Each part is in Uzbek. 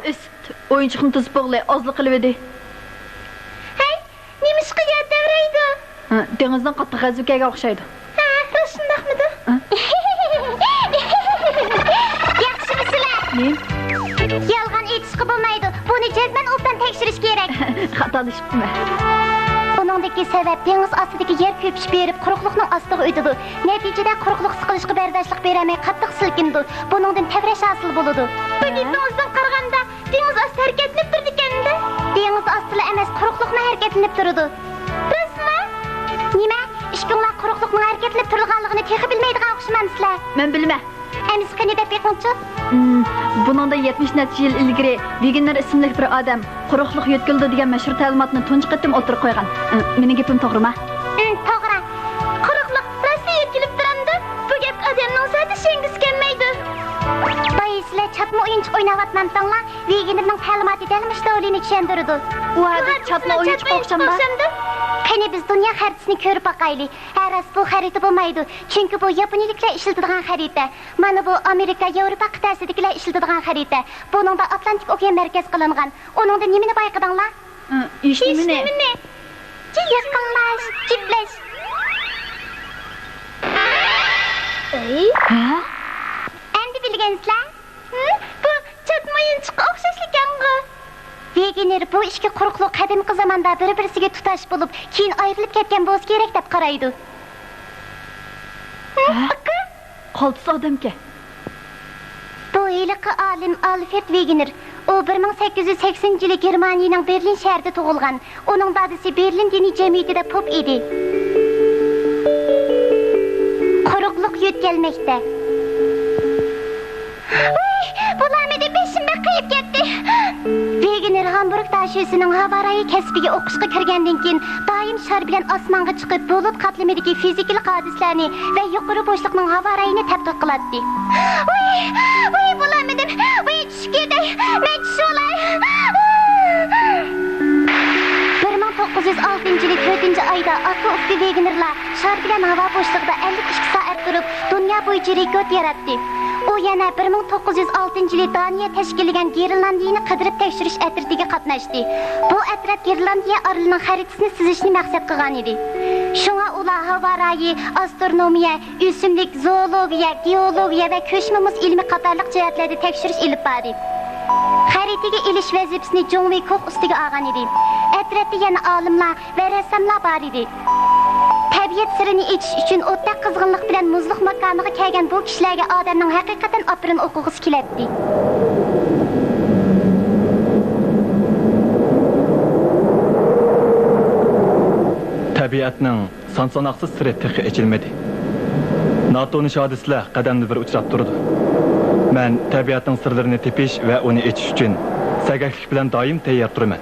Ist, oyuncuqni tuzib bo'g'lay, ozliq qilib edi. Hey, nimishqa yatavraydi? Dengizdan qattiq g'azukaga o'xshaydi. Ha, shundaqmidi? Yaxshimisizlar? Ne? Yolg'on aytishga bo'lmaydi. Buni jazman obdan tekshirish kerak. Xatolashibmi? Buningdagi sabab dengiz ostidagi yer ko'pishib berib, quruqlikning ostiga o'tadi. Natijada quruqlik siqilishga bardoshlik bermay qattiq silkindi. Buningdan tavrash hosil bo'ladi. Bu dengizdan qaraganda dengiz osti harakatlanib turdi ekanda. Dengiz ostida emas, quruqlikning harakatlanib turadi. Rostmi? Nima? Ishqinglar quruqlikning harakatlanib turganligini texi bilmaydigan o'xshamamsizlar. Men bilma. Emis qani deb beqonchi? Buningda 70 necha yil ilgari Wegener ismli bir odam quruqlik yetkildi degan mashhur ta'limotni tunji qitim o'tirib qo'ygan. Mening gapim to'g'rimi? To'g'ri. Quruqlik rosa yetkilib turandi. Bu gap odamning zoti shengiz kelmaydi. Bayislar chapma o'yinchiq o'ynayotmansanglar, Wegenerning ta'limoti dalmish davrini tushundirdi. U hali chapma o'yinchiq o'xshamda. Qani biz dunyo xaritasini ko'rib boqaylik. Haras bu xarita bo'lmaydi, chunki bu yaponiyaliklar ishlatadigan xarita. Mana bu Amerika, Yevropa qit'asidagilar ishlatadigan xarita. Buningda Atlantik okean markaz qilingan. Uningda nimani bayqadinglar? Ishni. Yaqinlash, jiplash. Ha? Endi bilgansizlar? Bu chatmoyinchiqqa o'xshashlikangi. Wegener bu ishga quruqlik qadimgi zamonda bir-birisiga tutash bo'lib, keyin ayrilib ketgan bo'lsa kerak deb qaraydi. Qoltis odamga. Bu yiliqi olim Alfred Wegener. U 1880-yili Germaniyaning Berlin shahrida tug'ilgan. Uning dadasi Berlin diniy jamiyatida pop edi. Quruqlik yetkelmoqda. Bularmidi beshimda qiyib ketdi. Wegener Hamburg dashisining havarayi kasbiga o'qishga kirgandan keyin doim shar bilan osmonga chiqib, bulut qatlamidagi fizikalik hodislarni va yuqori bo'shliqning havarayini tadqiq qiladi. Voy, bularmidi. Voy, tushkedi. Men tushulay. 1906-yili 4-oyda Otto Wegenerlar shar bilan havo bo'shlig'ida 52 soat turib, dunyo bo'yicha rekord yaratdi. U yana 1906-yili Daniya tashkillagan Grenlandiyani qidirib tekshirish atritiga qatnashdi. Bu atrat Grenlandiya orolining xaritasini chizishni maqsad qilgan edi. Shunga ular havarayi, astronomiya, o'simlik, zoologiya, geologiya va ko'chma muz ilmi qatorliq jihatlarda tekshirish ilib bordi. Xaritaga ilish vazifasini John Wyckoff ustiga olgan edi. Atratda yana olimlar va rassomlar bor edi. Tabiat sirini echish uchun o'tda qizg'inlik bilan muzliq makoniga kelgan bu kishilarga odamning haqiqatan oprin o'qig'isi keladi. Tabiatning son-sanoqsiz siri texi echilmadi. Natonish hodislar qadamni bir uchrab turdi. Men tabiatning sirlarini tepish va uni echish uchun sagaklik bilan doim tayyor turaman.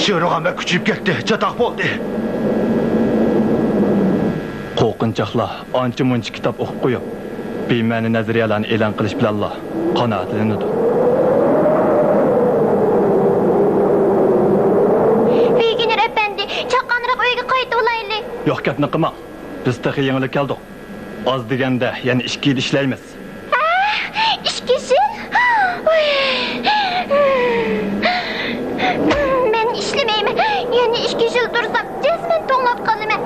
Sho'rg'amga kuchib ketdi, chatoq bo'ldi. Qo'rqinchoqlar ancha-muncha kitob o'qib qo'yib, bema'ni nazariyalarni e'lon qilish bilan qanoatlanadi. Wegener efendi, chaqanroq uyga qaytib olaylik. Yo'q, gapni qilma. Biz texi yangilik keldik. Oz deganda yana 2 yil ishlaymiz. İşkisi? Ben işlemeyim. Yani 2 yıl dursam cezmen to'nglab qolaman.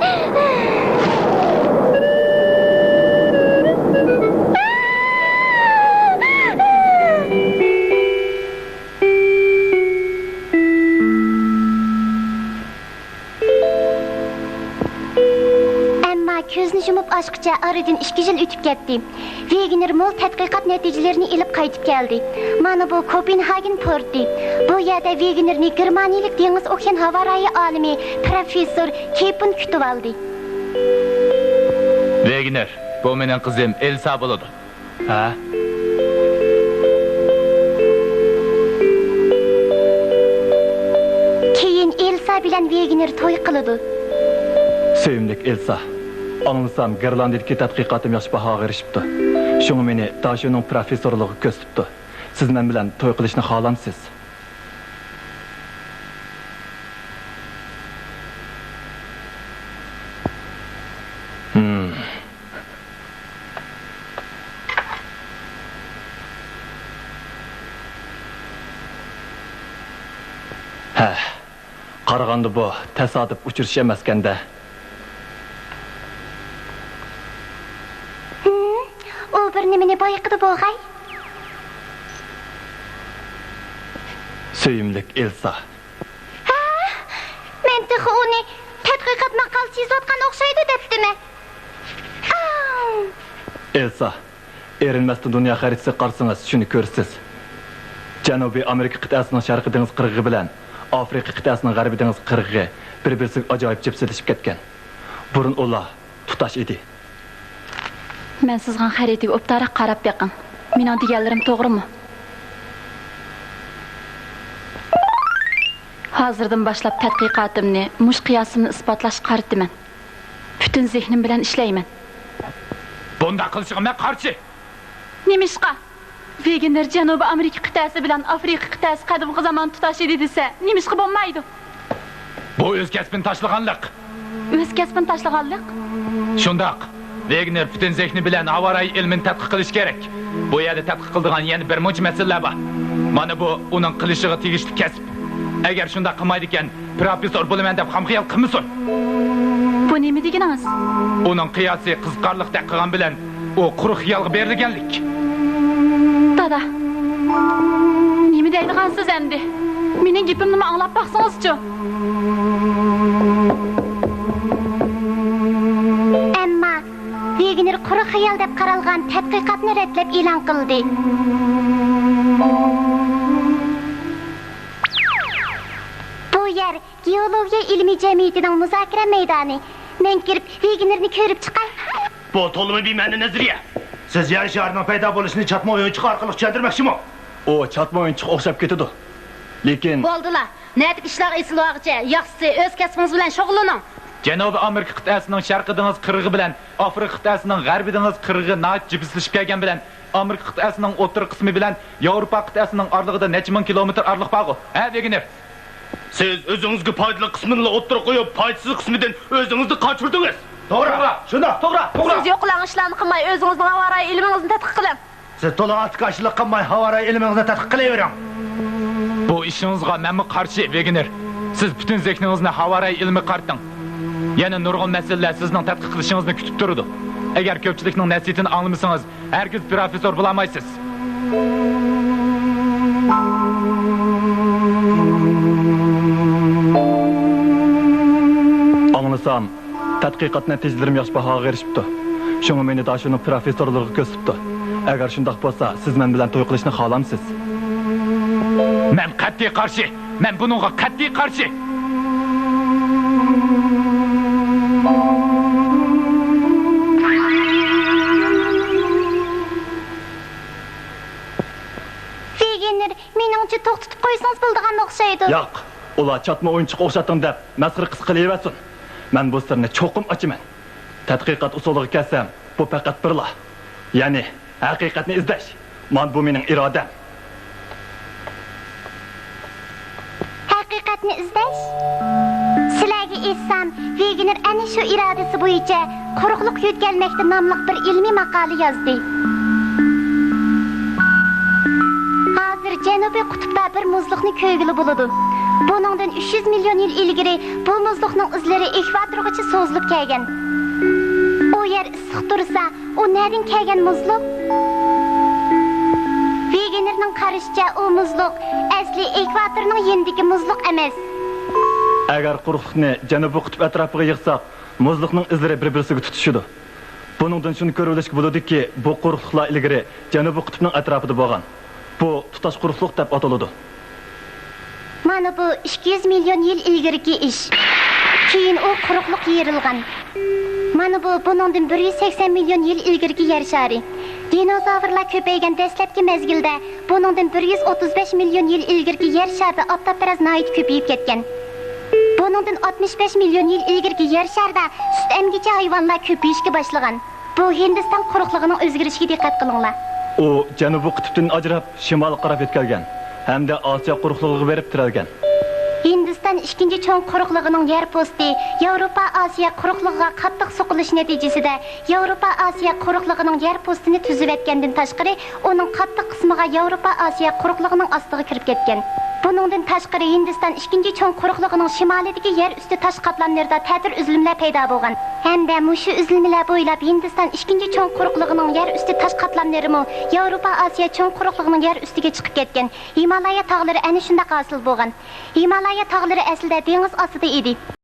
Ko'zni yumib ochqicha oradan 2 yil o'tib ketdi. Wegener mo'l tadqiqot natijalarini ilib qaytib keldi. Mana bu Kopenhagen porti. Bu yerda Wegenerni Germaniyalik dengiz okean havarayi olimi professor Kepun kutib oldi. Wegener, bu mening qizim Elsa bo'ladi. Ha? Keyin Elsa bilan Wegener to'y qildi. Sevimlik Elsa. Anlasam Gerlandiyadagi tadqiqotim yaxshi bahoga erishibdi. Shunga meni Dashoning professorligi ko'rsatibdi. Siz men bilan to'y qilishni xohlamsiz? Qaraganda bu tasodif uchirish emaskanda. O bir nimani bayqidi bo'g'ay. Söyümlük Elsa. Men texi uni tadqiqot maqolasi yozayotgan o'xshaydi debdimi? Elsa, erinmasdan dunyo xaritasi qarsangiz shuni ko'rsiz. Janubiy Amerika qit'asining sharqiy dengiz qirg'og'i bilan Afrika qit'asining g'arbiy dengiz qirg'og'i bir-birisiga ajoyib jipsilishib ketgan. Burun ular tutash edi. Men sizga xaritaga o'ptara qarab beqing. Mening deganlarim to'g'rimi? Hozirdan boshlab tadqiqotimni, mush qiyosimni isbotlash qartiman. Butun zehnim bilan ishlayman. Bunda qilishga men qarshi. Nimishqa? Veganer Janubiy Amerika qit'asi bilan Afrika qit'asi qadimgi zamon tutash edi desa, nimishqa bo'lmaydi? Bu o'z kasbini tashlaganlik. O'z kasbini tashlaganlik? Shundaq. Wegener butun zehni bilan havoray ilmini tadqiq qilish kerak. Bu yerda tadqiq qiladigan yana bir muncha masalalar bor. Mana bu uning qilishiga tegishli kasb. Agar shunda qilmaydi ekan, professor bo'laman deb ham xiyol qilmasin. Bu nima deganingiz? Uning qiyosi qiziqarliqda qilgan bilan u quruq xiyolga berilganlik. Dada. Nima deydigansiz endi? Mening gapimni anglab baqsangiz-chi. Ammo Wegener quruq xiyol deb qaralgan tadqiqotni redlab e'lon qildi. Geologiya ilmiy jamiyatining muzokara maydoni. Men kirib Wegenerni ko'rib chiqay. Bu to'limi bema'ni nazariya. Siz yer sharining paydo bo'lishini chatma o'yinchiq orqali tushuntirmoqchimi? O chatma o'yinchiq o'xshab ketadi. Lekin bo'ldilar. Netik ishlar esilog'icha, yaxshisi o'z kasbingiz bilan shug'ullaning. Janubiy Amerika qit'asining sharqiy dengiz qirg'og'i bilan Afrika qit'asining g'arbiy dengiz qirg'og'i nat jibislashib kelgan bilan Amerika qit'asining o'rta qismi bilan Yevropa qit'asining oralig'ida necha ming kilometr oraliq bor. Ha, Wegener. Siz o'zingizga foydali qismini o'tira qo'yib, foydasiz qismidan o'zingizni qochirdingiz. To'g'ri. Shunda, to'g'ri. Siz yo'qlagan ishlarni qilmay o'zingizning havoray ilmingizni tadqiq qiling. Siz to'liq atqashlik qilmay havoray ilmingizni tadqiq qilavering. Bu ishingizga menmi qarshi, Wegener. Siz butun zehningizni havoray ilmi qarting. Yana nurg'un masalalar sizning tadqiq qilishingizni kutib turadi. Agar ko'pchilikning nasihatini anglamasangiz, hargiz professor bo'lamaysiz. Anlasam, tadqiqot natijalarim yaxshi bahoga erishibdi. Shunga meni dashuni professorligiga ko'rsatdi. Agar shunday bo'lsa, siz men bilan to'y qilishni xohlamsiz? Men qat'iy qarshi. Men buningga qat'iy qarshi. Wegener, meningcha to'xtatib qo'ysangiz bo'ladigan o'xshaydi. Yo'q, ular chatma o'yinchiq o'xshating deb masxara qis qilaversin. Men bu sirni cho'qim ochaman. Tadqiqot usuliga kelsam, bu faqat birla. Ya'ni haqiqatni izlash. Men bu mening irodam. Haqiqatni izlash? Sizlarga aytsam, Wegener ana shu irodasi bo'yicha quruqliq yo'tkalmoqda nomli bir ilmiy maqola yozdi. Hozir Janubiy qutbda bir muzliqni ko'ygili bo'ladi. Buningdan 300 million yil ilgari bu muzliqning izlari ekvatorgacha so'zilib kelgan. U yer issiq tursa, u nerdan kelgan muzliq? Wegenerning qarashicha u muzliq asli ekvatorning yendagi muzliq emas. Agar quruqlikni Janubiy qutb atrofiga yig'sak, muzliqning izlari bir-birisiga tutishadi. Buningdan shuni ko'rilishga bo'ladiki, bu quruqliklar ilgari Janubiy qutbning atrofida bo'lgan. Bu tutash quruqlik deb ataladi. Mana bu 200 million yil ilgarigi ish. Keyin u quruqlik yerilgan. Mana bu buningdan 180 million yil ilgarigi yer shari. Dinozavrlar ko'paygan dastlabki mezgilda buningdan 135 million yil ilgarigi yer sharida oftob taraz noit ko'payib ketgan. Buningdan 65 million yil ilgarigi yer sharida sut emgichi hayvonlar ko'payishga boshlagan. Bu Hindiston quruqligining o'zgarishiga diqqat qilinglar. U Janubiy qutbdan ajrab shimolga qarab yetkalgan hamda Osiyo quruqligiga berib tiralgan. Hindiston ikkinchi cho'ng quruqligining yer posti Yevropa Osiyo quruqligiga qattiq so'qilish natijasida Yevropa Osiyo quruqligining yer postini tuzib etgandan tashqari, uning qattiq qismiga Yevropa Osiyo quruqligining ostiga kirib ketgan. Buningdan tashqari Hindiston ikkinchi cho'ng quruqligining shimolidagi yer usti tosh qatlamlarida ta'tir uzilmalar paydo bo'lgan. Hamda mushu uzilmalar bo'ylab Hindiston ikkinchi cho'ng quruqligining yer usti tosh qatlamlarimi Yevropa, Osiyo cho'ng quruqligining yer ustiga chiqib ketgan. Himalaya tog'lari ana shunday hosil bo'lgan. Himalaya tog'lari aslida dengiz ostida edi.